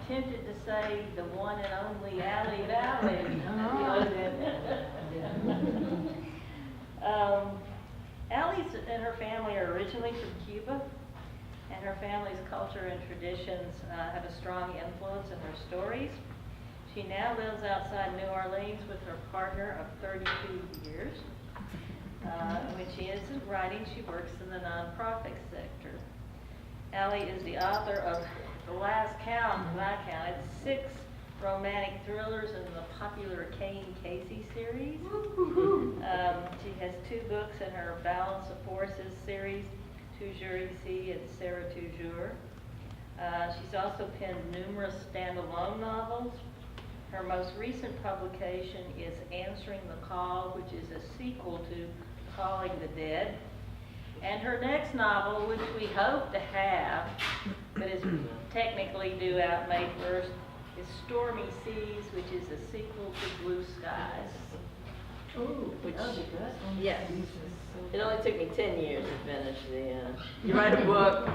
tempted to say the one and only Ali Vali. Ali and her family are originally from Cuba, and her family's culture and traditions have a strong influence in her stories. She now lives outside New Orleans with her partner of 32 years. When she isn't writing, she works in the nonprofit sector. Ali is the author of the last count, that I counted, 6 romantic thrillers in the popular Cain Casey series. She has 2 books in her Balance of Forces series, Toujours and Sera, Toujours. She's also penned numerous standalone novels. Her most recent publication is Answering the Call, which is a sequel to Calling the Dead. And her next novel, which we hope to have, but is technically due out May 1st, is Stormy Seas, which is a sequel to Blue Skies. Ooh, Which, that would be good. yes, it only took me 10 years to finish the, you write a book,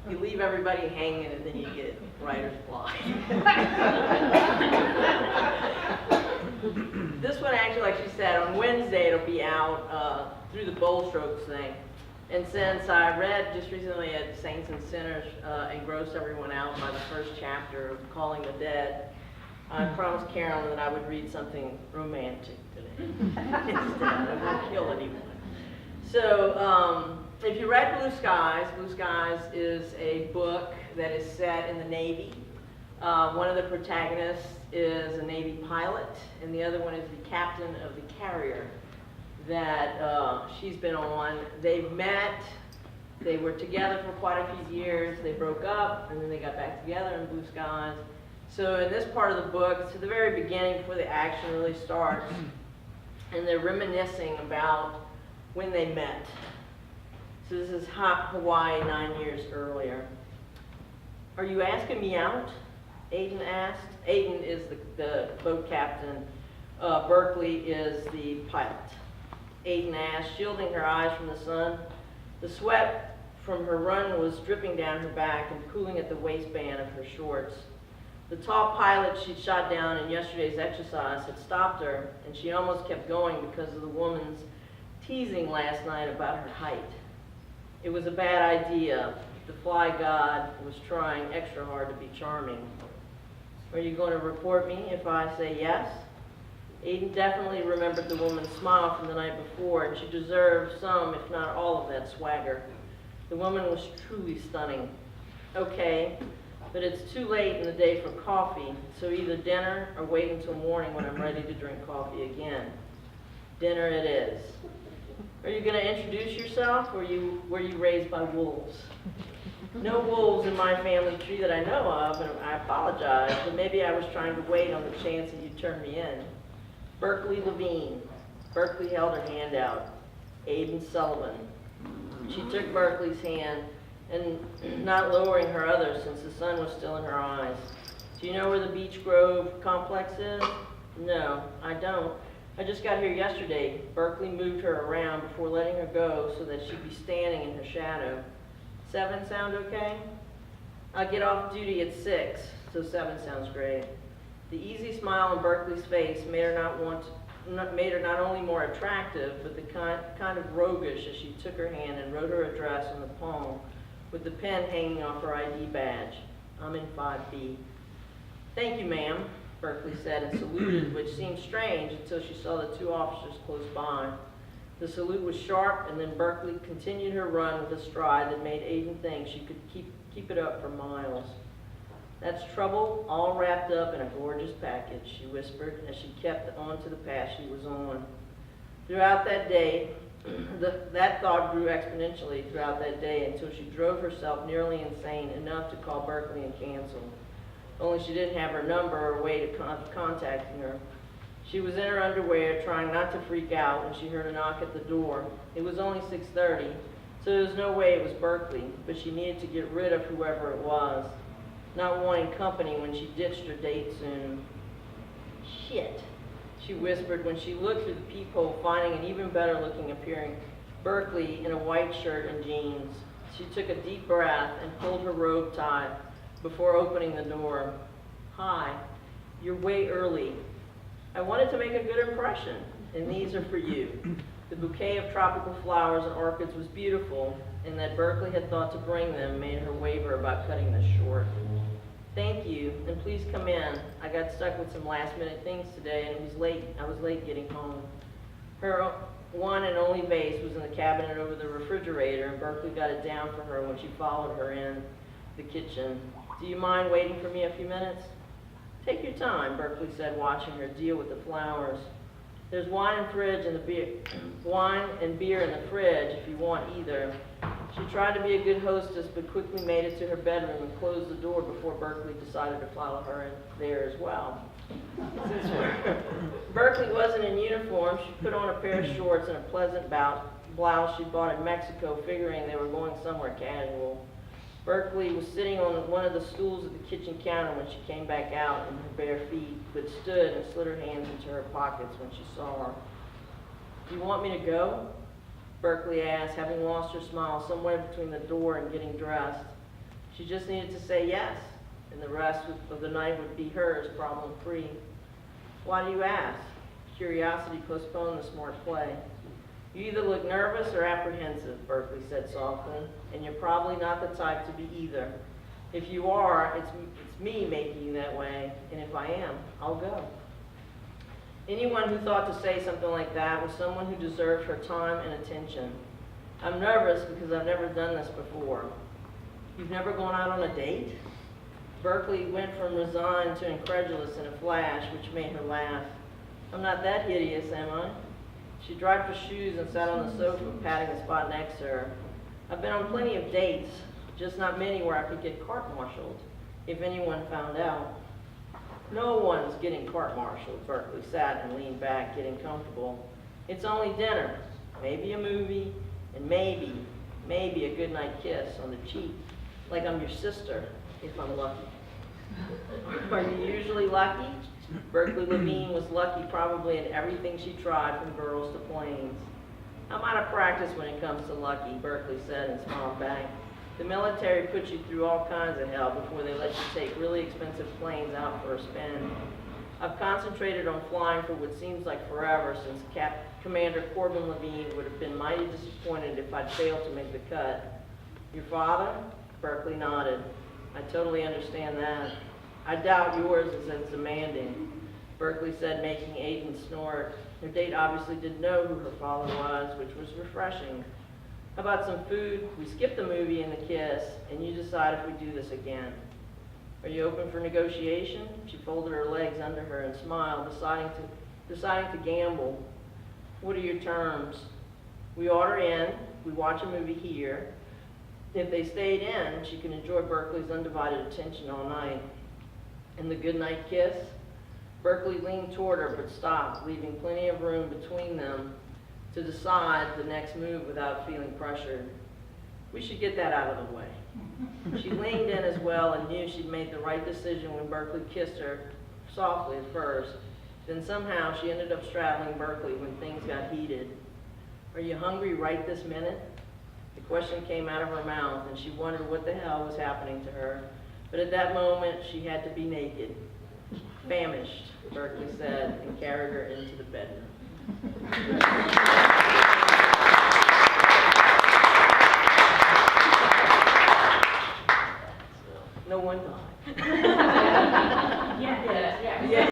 you leave everybody hanging, and then you get writer's block. This one actually, like she said, on Wednesday it'll be out through the Bold Strokes thing. And since I read just recently at Saints and Sinners and grossed everyone out by the first chapter of Calling the Dead, I promised Carolyn that I would read something romantic today instead. I won't kill anyone. So if you read Blue Skies is a book that is set in the Navy. One of the protagonists is a Navy pilot, and the other one is the captain of the carrier that she's been on. They've met, they were together for quite a few years, they broke up, and then they got back together in Blue Skies. So in this part of the book, it's at the very beginning before the action really starts, and they're reminiscing about when they met. So this is Hawaii 9 years earlier. Are you asking me out? Aiden asked. Aiden is the boat captain. Berkeley is the pilot. Aiden asked, shielding her eyes from the sun. The sweat from her run was dripping down her back and pooling at the waistband of her shorts. The tall pilot she'd shot down in yesterday's exercise had stopped her, and she almost kept going because of the woman's teasing last night about her height. It was a bad idea. The fly god was trying extra hard to be charming. Are you going to report me if I say yes? Aiden definitely remembered the woman's smile from the night before, and she deserved some, if not all, of that swagger. The woman was truly stunning. Okay, but it's too late in the day for coffee, so either dinner or wait until morning when I'm ready to drink coffee again. Dinner it is. Are you going to introduce yourself, or were you raised by wolves? No wolves in my family tree that I know of, and I apologize, but maybe I was trying to wait on the chance that you'd turn me in. Berkeley Levine. Berkeley held her hand out. Aiden Sullivan. She took Berkeley's hand, and not lowering her other since the sun was still in her eyes. Do you know where the Beach Grove complex is? No, I don't. I just got here yesterday. Berkeley moved her around before letting her go so that she'd be standing in her shadow. 7 sound okay? I'll get off duty at 6, so 7 sounds great. The easy smile on Berkeley's face made her not only more attractive, but the kind of roguish as she took her hand and wrote her address on the palm with the pen hanging off her ID badge. I'm in 5B. Thank you, ma'am, Berkeley said and saluted, which seemed strange until she saw the 2 officers close by. The salute was sharp, and then Berkeley continued her run with a stride that made Aiden think she could keep it up for miles. That's trouble all wrapped up in a gorgeous package, she whispered as she kept on to the path she was on. Throughout that day, that thought grew exponentially throughout that day until she drove herself nearly insane enough to call Berkeley and cancel. Only she didn't have her number or way to contacting her. She was in her underwear, trying not to freak out, when she heard a knock at the door. It was only 6:30, so there was no way it was Berkeley, but she needed to get rid of whoever it was, not wanting company when she ditched her date soon. Shit, she whispered when she looked through the peephole, finding an even better looking appearing Berkeley in a white shirt and jeans. She took a deep breath and pulled her robe tight before opening the door. Hi, you're way early. I wanted to make a good impression, and these are for you. The bouquet of tropical flowers and orchids was beautiful, and that Berkeley had thought to bring them made her waver about cutting this short. Thank you, and please come in. I got stuck with some last-minute things today, and I was late getting home. Her one and only vase was in the cabinet over the refrigerator, and Berkeley got it down for her when she followed her in the kitchen. Do you mind waiting for me a few minutes? Take your time, Berkeley said, watching her deal with the flowers. There's wine and beer in the fridge if you want either. She tried to be a good hostess, but quickly made it to her bedroom and closed the door before Berkeley decided to follow her in there as well. Since Berkeley wasn't in uniform, she put on a pair of shorts and a pleasant blouse she bought in Mexico, figuring they were going somewhere casual. Berkeley was sitting on one of the stools at the kitchen counter when she came back out in her bare feet, but stood and slid her hands into her pockets when she saw her. Do you want me to go? Berkeley asked, having lost her smile somewhere between the door and getting dressed. She just needed to say yes, and the rest of the night would be hers, problem-free. Why do you ask? Curiosity postponed the smart play. You either look nervous or apprehensive, Berkeley said softly, and you're probably not the type to be either. If you are, it's me making you that way, and if I am, I'll go. Anyone who thought to say something like that was someone who deserved her time and attention. I'm nervous because I've never done this before. You've never gone out on a date? Berkeley went from resigned to incredulous in a flash, which made her laugh. I'm not that hideous, am I? She dropped her shoes and sat on the sofa, patting the spot next to her. I've been on plenty of dates, just not many where I could get court-martialed, if anyone found out. No one's getting court-martialed, Berkeley sat and leaned back, getting comfortable. It's only dinner, maybe a movie, and maybe a goodnight kiss on the cheek, like I'm your sister, if I'm lucky. Are you usually lucky? Berkeley Levine was lucky probably in everything she tried, from girls to planes. I'm out of practice when it comes to lucky, Berkeley said and smiled back. The military puts you through all kinds of hell before they let you take really expensive planes out for a spin. I've concentrated on flying for what seems like forever, since Commander Corbin Levine would have been mighty disappointed if I'd failed to make the cut. Your father? Berkeley nodded. I totally understand that. I doubt yours is as demanding, Berkeley said, making Aiden snort. Her date obviously didn't know who her father was, which was refreshing. How about some food? We skipped the movie and the kiss, and you decide if we do this again. Are you open for negotiation? She folded her legs under her and smiled, deciding to gamble. What are your terms? We order in, we watch a movie here. If they stayed in, she can enjoy Berkeley's undivided attention all night. And the goodnight kiss? Berkeley leaned toward her but stopped, leaving plenty of room between them to decide the next move without feeling pressured. We should get that out of the way. She leaned in as well and knew she'd made the right decision when Berkeley kissed her, softly at first. Then somehow she ended up straddling Berkeley when things got heated. Are you hungry right this minute? The question came out of her mouth, and she wondered what the hell was happening to her. But at that moment, she had to be naked. Famished, Berkeley said, and carried her into the bedroom. No one died.